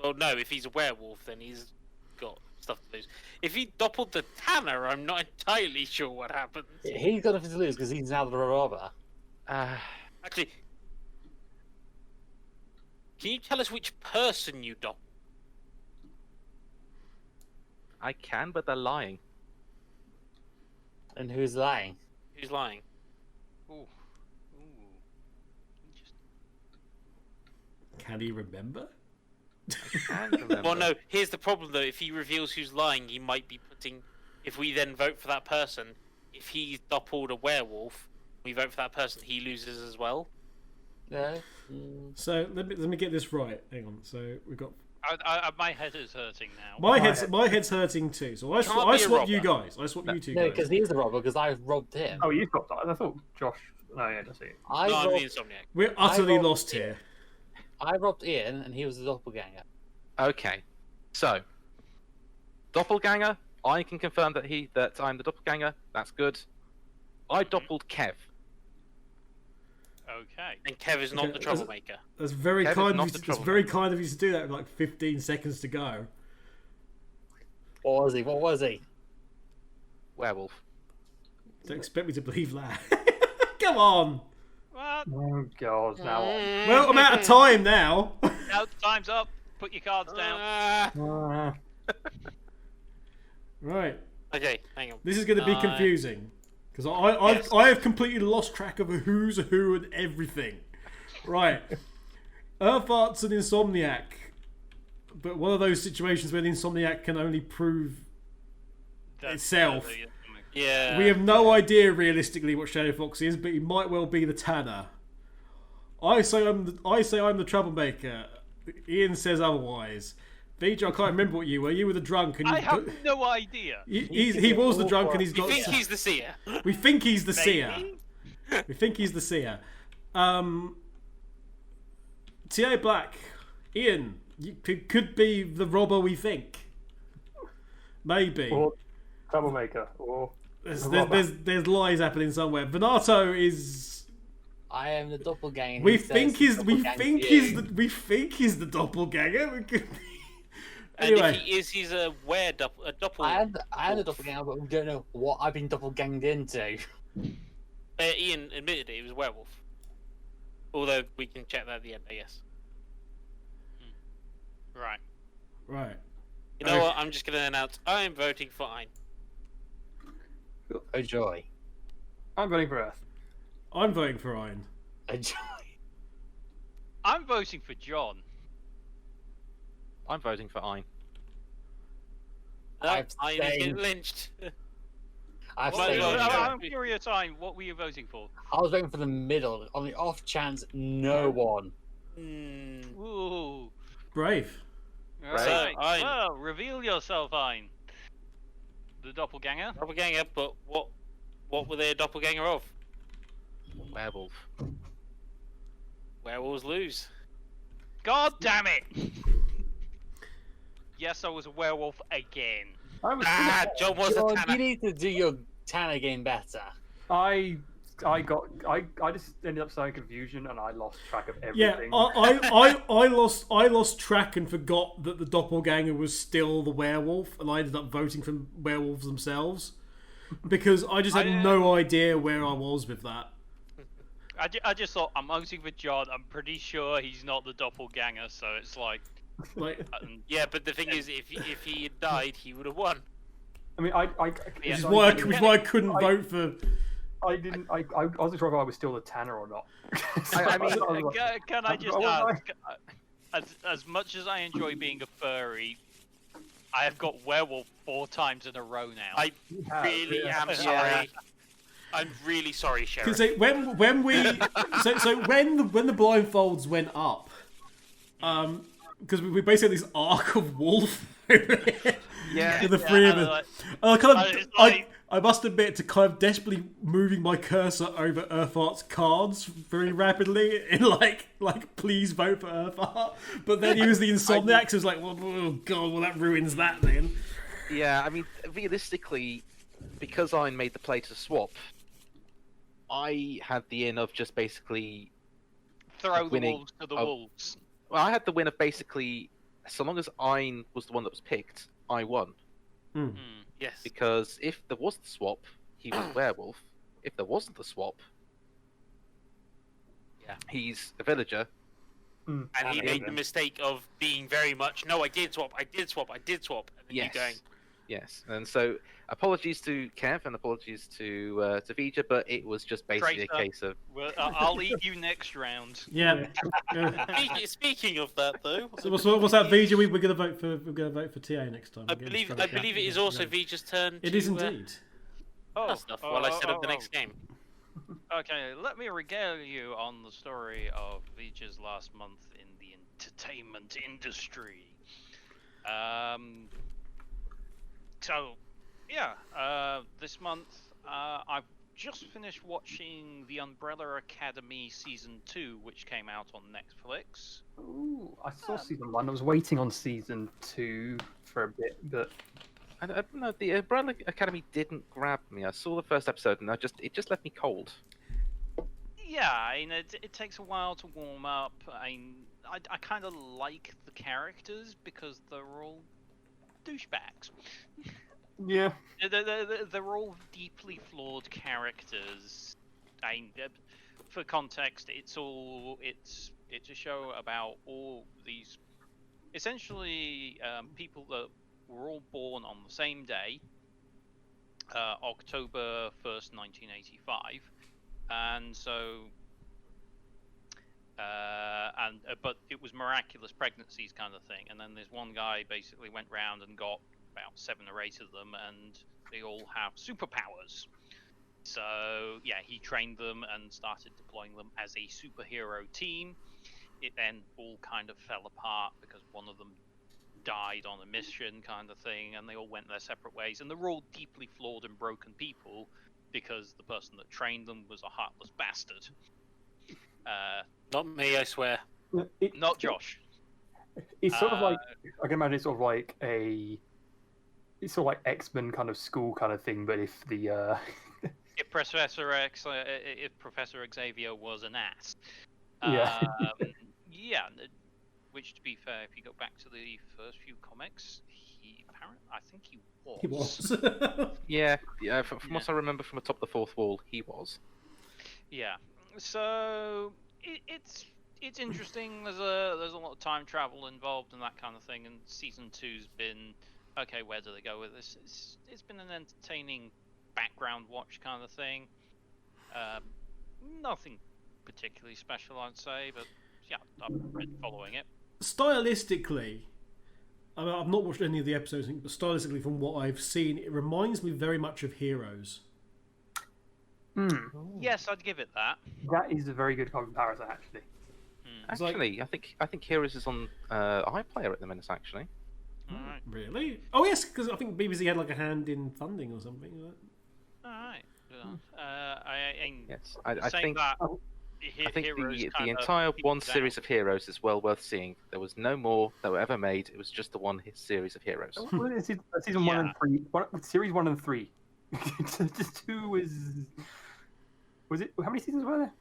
Well, no, if he's a werewolf, then he's got stuff to lose. If he doppeled the Tanner, I'm not entirely sure what happens. He's got nothing to lose because he's now the robber. Actually, can you tell us which person you doppeled? I can, but they're lying. And who's lying? Who's lying? Ooh. Can he remember? I can remember. Well, no, here's the problem though. If he reveals who's lying, he might be putting. If we then vote for that person, if he's doppeled a werewolf, we vote for that person, he loses as well. No. So let me get this right. Hang on. So we've got My head is hurting now. my head's hurting too. So I Can't be a swap you robber. guys. I swap you two No, guys. because he's the robber because I robbed him. Oh, you've got that. I thought Josh. No, yeah, that's it. I No, I'm the robbed, insomniac. We're utterly robbed lost here. I robbed Ian and he was the doppelganger. Okay, so doppelganger. I can confirm that I'm the doppelganger. That's good. I doppeled Kev. Okay. And Kev is not Okay, the troublemaker. That's very Kevin's kind not of the you. That's very kind of you to do that with like 15 seconds to go. What was he? What was he? Werewolf. Don't expect me to believe that. Come on. What? Oh God, now on. Well, I'm out of time now. No, time's up. Put your cards down. Right. Okay, hang on. This is going to be confusing because I have completely lost track of who's who and everything. Right. Earthart's an insomniac, but one of those situations where the insomniac can only prove itself. Yeah. We have no idea realistically what Shadow Fox is, but he might well be the Tanner. I say I'm the troublemaker. Ian says otherwise. Vger, I can't remember what you were. You were the drunk, and I have no idea. He was the drunk, and he's got. We think he's the seer. We think he's the seer. Maybe? We think he's the seer. T.A. Black, Ian, you could be the robber we think. Maybe. Or troublemaker. Or There's lies happening somewhere. Venato is. I am the doppelganger. We He think says he's the doppelganger. We could be. And Anyway. if he is, he's a doppel. I am the doppelganger, but we don't know what I've been doppelganged into. Ian admitted it was a werewolf. Although we can check that at the end, I guess. Right. Right. You know what? I'm just going to announce I am voting for Ein. A joy. I'm voting for Earth. I'm voting for Iron. A joy. I'm voting for John. I'm voting for Ein. I've Ein is getting stayed. lynched. I've Well, stayed. well, I'm curious, Ein, what were you voting for? I was voting for the middle, on the off chance no one. Ooh. Brave. Right. Ein. Well, reveal yourself, Ein. The doppelganger? Doppelganger, but what were they a doppelganger of? Werewolf. Werewolves lose. God damn it! Yes, I was a werewolf again. I was. John was a John, you Tanner. need to do your Tanner game better. I just ended up starting confusion and I lost track of Yeah, everything. I lost track and forgot that the doppelganger was still the werewolf, and I ended up voting for werewolves themselves because I just had no idea where I was with that. I just thought, I'm voting for John, I'm pretty sure he's not the doppelganger, so it's like... Like, Yeah, but the thing is, if he had died, he would have won. I mean, which is why I couldn't vote for. I didn't. I wasn't sure if I was still a Tanner or not. I mean, Can I just I ask, as much as I enjoy being a furry, I have got werewolf 4 times in a row now. I really am sorry. I'm really sorry, Sheriff. Because when the blindfolds went up, because we basically had this arc of wolf Yeah. to the three of us. it's like- I must admit to kind of desperately moving my cursor over Earthart's cards very rapidly in like please vote for Earthart. But then he was the Insomniac, so it was like, well, oh god, well that ruins that then. Yeah, I mean, realistically, because I made the play to swap, I had the in of just basically Throw the winning wolves to the of- wolves. Well, I had the win of basically, so long as Ein was the one that was picked, I won. Yes. Because if there was the swap, he was a werewolf. If there wasn't the swap, Yeah. he's a villager. And he made the mistake of being very much, no, I did swap. And then you going, Yes, and so apologies to Kev and apologies to Vger, but it was just basically Traitor. a case of Well, I'll eat you next round. Yeah. Speaking of that, though, So what's that, Vger? We're gonna vote for TA next time. I believe it is also Vger's turn. It to, is indeed. Stuff while I set up the next game. Okay, let me regale you on the story of Vger's last month in the entertainment industry. This month I've just finished watching The Umbrella Academy Season 2, which came out on Netflix. Ooh, I saw season 1. I was waiting on season 2 for a bit, but I don't know. The Umbrella Academy didn't grab me. I saw the first episode and it just left me cold. Yeah, I mean, it takes a while to warm up. I kind of like the characters because they're all douchebags. yeah. They're all deeply flawed characters. For context, it's a show about all these essentially people that were all born on the same day, October 1st, 1985, and so. But it was miraculous pregnancies kind of thing, and then there's one guy basically went round and got about 7 or 8 of them, and they all have superpowers. So yeah, he trained them and started deploying them as a superhero team. It then all kind of fell apart because one of them died on a mission kind of thing, and they all went their separate ways, and they're all deeply flawed and broken people because the person that trained them was a heartless bastard. Not me, I swear. Not Josh. It's sort of like, I can imagine it's sort of like it's sort of like X-Men kind of school kind of thing, but if the If Professor Xavier was an ass. Yeah. Yeah, which, to be fair, if you go back to the first few comics, I think he was. He was. Yeah. From what I remember from atop the fourth wall, he was. Yeah. So it's interesting. There's a lot of time travel involved and that kind of thing. And season 2's been okay. Where do they go with this? It's been an entertaining background watch kind of thing. Nothing particularly special, I'd say, but yeah, I've been following it. Stylistically, I mean, I've not watched any of the episodes, but stylistically, from what I've seen, it reminds me very much of Heroes. Yes, I'd give it that. That is a very good comparison, actually. Actually, I think Heroes is on iPlayer at the minute. Actually, Alright. Really? Oh yes, because I think BBC had like a hand in funding or something. Alright. yes, I saying think. that, I think Heroes the kinda entire one peaked series out. of Heroes is well worth seeing. There was no more that were ever made. It was just the one series of Heroes. Season 1 and 3. Series 1 and 3. Just 2 was it? How many seasons were there?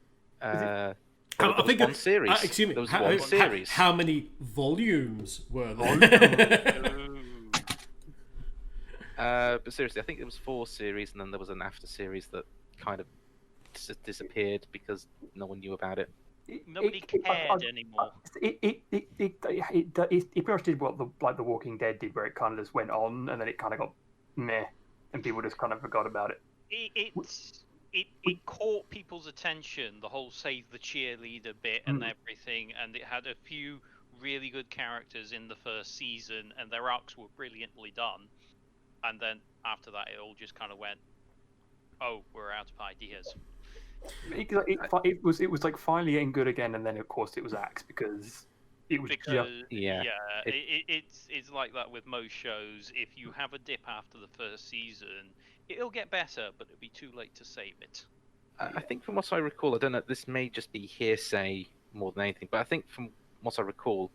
I think one series. Excuse me. There was one series. How many volumes were there? But seriously, I think there was 4 series, and then there was an after series that kind of disappeared because no one knew about it. Nobody cared anymore. It pretty much did what the Walking Dead did, where it kind of just went on, and then it kind of got meh, and people just kind of forgot about it. It caught people's attention, the whole save the cheerleader bit and everything, and it had a few really good characters in the first season, and their arcs were brilliantly done. And then after that, it all just kind of went, oh, we're out of ideas. It was like finally getting good again, and then of course it was axed because it was it's like that with most shows. If you have a dip after the first season, it'll get better, but it'll be too late to save it. I think from what I recall, I don't know, this may just be hearsay more than anything, but I think from what I recall,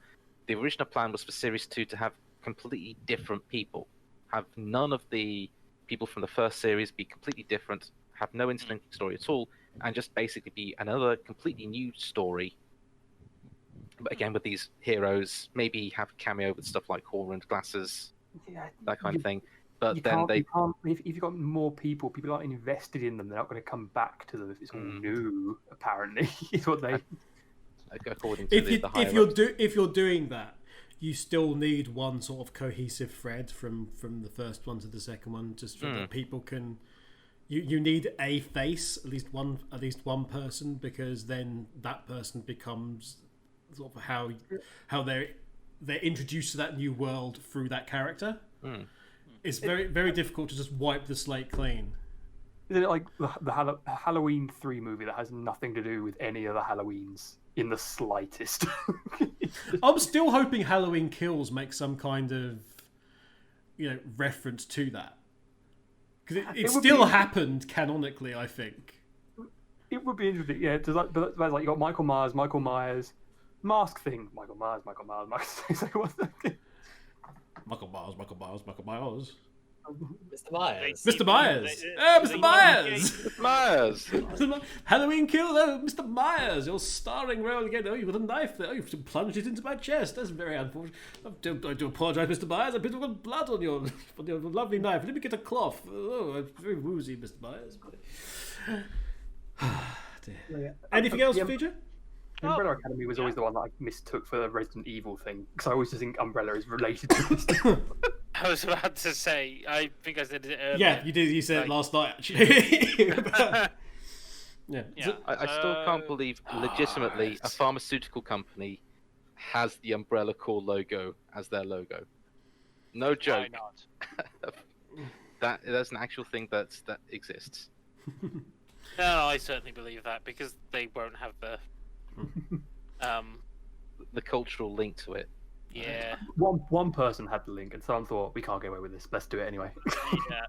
the original plan was for Series 2 to have completely different people. Have none of the people from the first series be completely different, have no interlinking story at all, and just basically be another completely new story. But again, with these heroes, maybe have a cameo with stuff like horn-rimmed glasses, that kind of thing. But then if you've got more people aren't invested in them, they're not going to come back to them if it's all new. Apparently, is what they. According to If you're doing that, you still need one sort of cohesive thread from the first one to the second one, just so that people can. You need a face, at least one person, because then that person becomes sort of how they're introduced to that new world through that character. It's very, very difficult to just wipe the slate clean. Isn't it like the Halloween 3 movie that has nothing to do with any of the Halloweens in the slightest? I'm still hoping Halloween Kills makes some kind of, reference to that. Because it still happened canonically, I think. It would be interesting, yeah. But like you got Michael Myers, mask thing. Michael Myers. It's like, what's that? Michael Myers. Mr. Myers. Mr. Myers! Oh, Mr. Myers! Mr. Myers! Halloween Kills! Oh, Mr. Myers! Your starring role again. Oh, you've got a knife there. Oh, you've plunged it into my chest. That's very unfortunate. I do apologise, Mr. Myers. I've got blood on your lovely knife. Let me get a cloth. Oh, I'm very woozy, Mr. Myers. Dear. Anything else, Vger? Umbrella Academy was always the one that I mistook for the Resident Evil thing, because I always just think Umbrella is related to this. I was about to say, I think I said it earlier. Yeah, you did. You said it last night, actually. I still can't believe, legitimately, a pharmaceutical company has the Umbrella Corps logo as their logo. No joke. Why not? That's an actual thing that exists. No, I certainly believe that because they won't have the The cultural link to it. yeah. One person had the link, and someone thought, "We can't get away with this. Let's do it anyway." Yeah.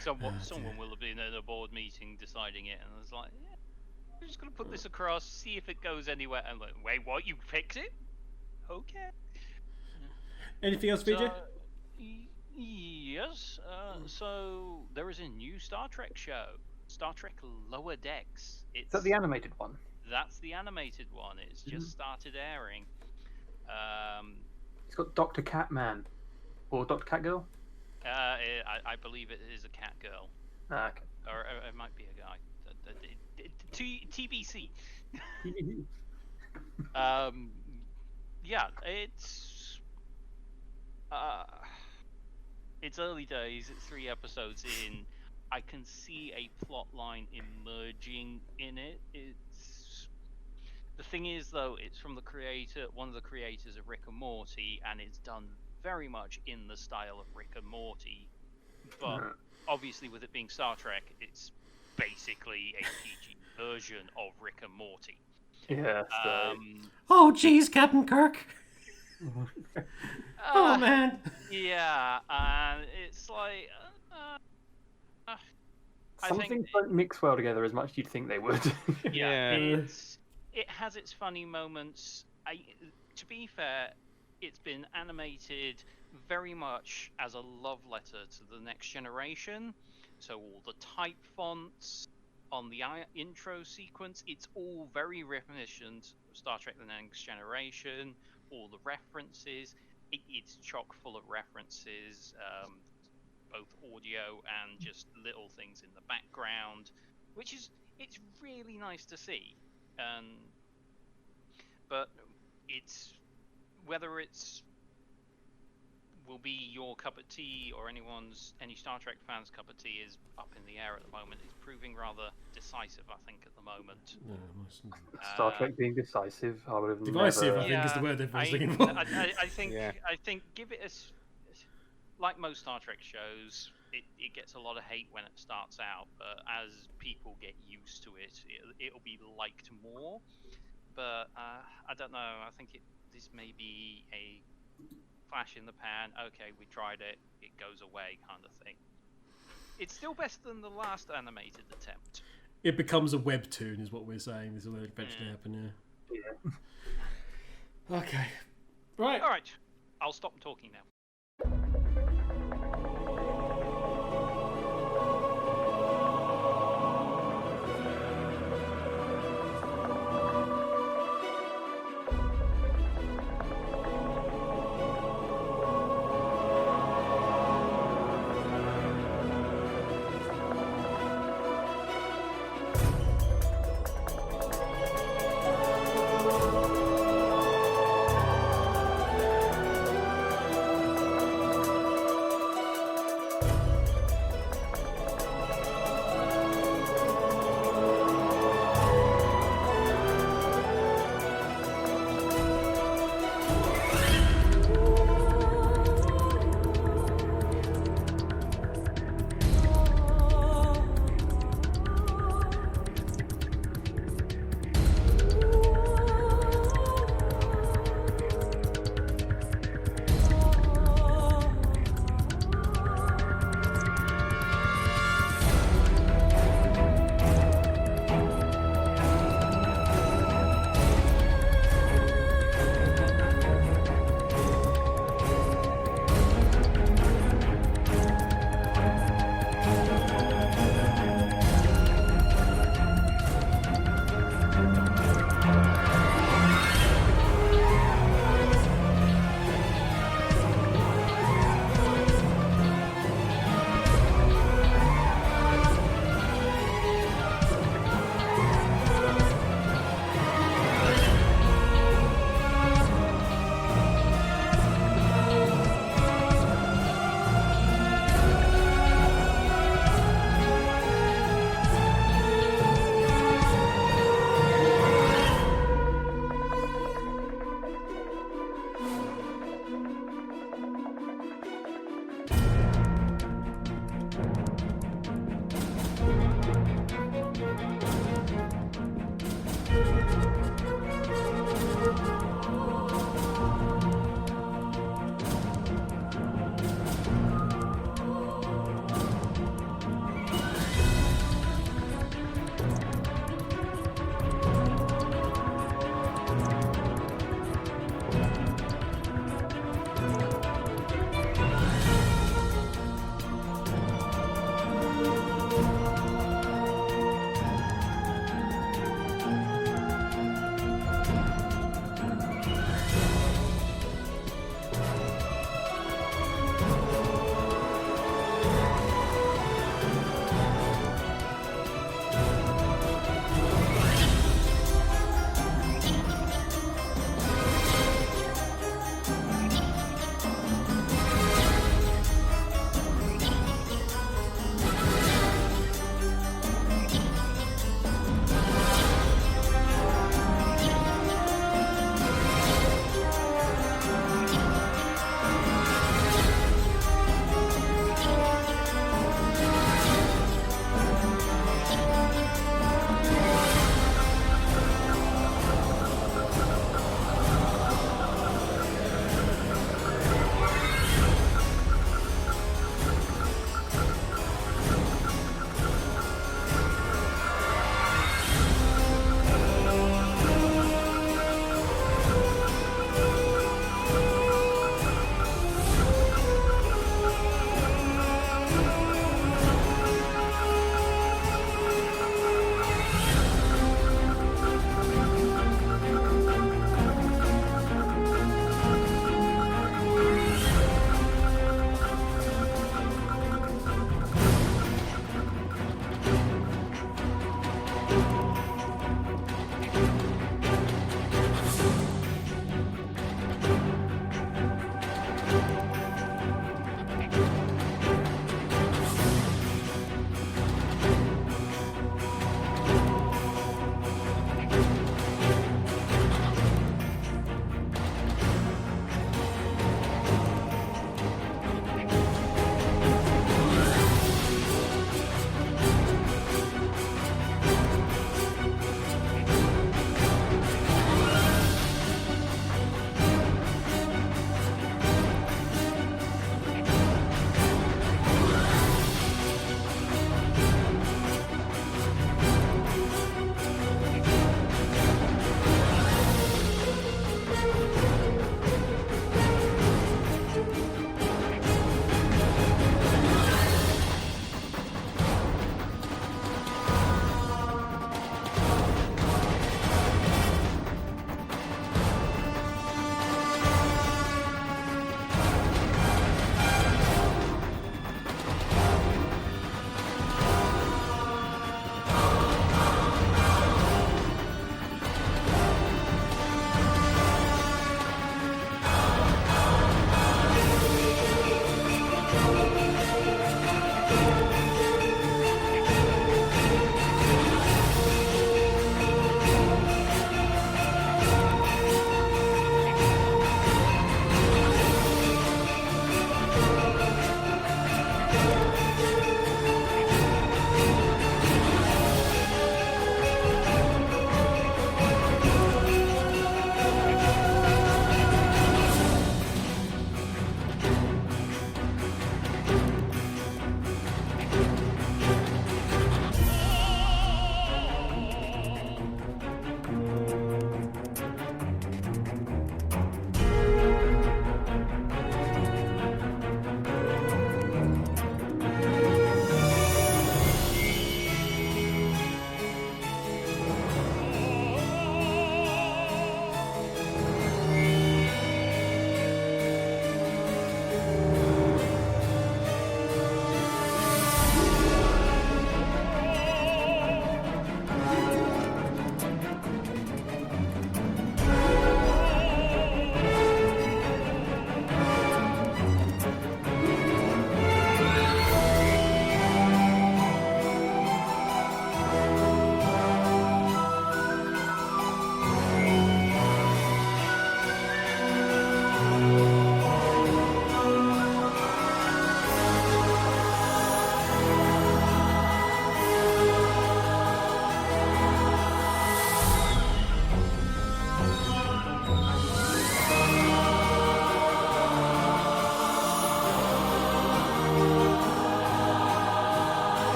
Someone will have been at a board meeting deciding it, and I was like, yeah, we're just gonna put this across, see if it goes anywhere. And like, wait, what? You fix it? Okay. Anything else, Vger? Yes. So there is a new Star Trek show, Star Trek Lower Decks. Is that the animated one? That's the animated one. It's just started airing. It's got Dr. Catman or Dr. Catgirl. I believe it is a cat girl, Okay. or it might be a guy. TBC. Yeah, it's early days. It's 3 episodes in. I can see a plot line emerging in it. The thing is, though, it's from one of the creators of Rick and Morty, and it's done very much in the style of Rick and Morty. But obviously, with it being Star Trek, it's basically a PG version of Rick and Morty. Yeah. So... Oh, jeez, Captain Kirk. Oh man. Yeah, and it's like. Some things don't mix well together as much as you'd think they would. Yeah. It has its funny moments. To be fair, it's been animated very much as a love letter to the next generation. So all the type fonts on the intro sequence, it's all very reminiscent of Star Trek The Next Generation. All the references, it's chock full of references, both audio and just little things in the background, which it's really nice to see. But it's whether it's will be your cup of tea or any Star Trek fans' cup of tea is up in the air at the moment. It's proving rather decisive, I think, at the moment. Star Trek being decisive, I would have divisive, never... I think, is the word everyone's looking for. I think give it like most Star Trek shows, it gets a lot of hate when it starts out, but as people get used to it, it'll be liked more. But I don't know. I think this may be a flash in the pan. Okay, we tried it. It goes away, kind of thing. It's still better than the last animated attempt. It becomes a webtoon, is what we're saying. This will eventually happen. Yeah. Okay. Right. All right. I'll stop talking now.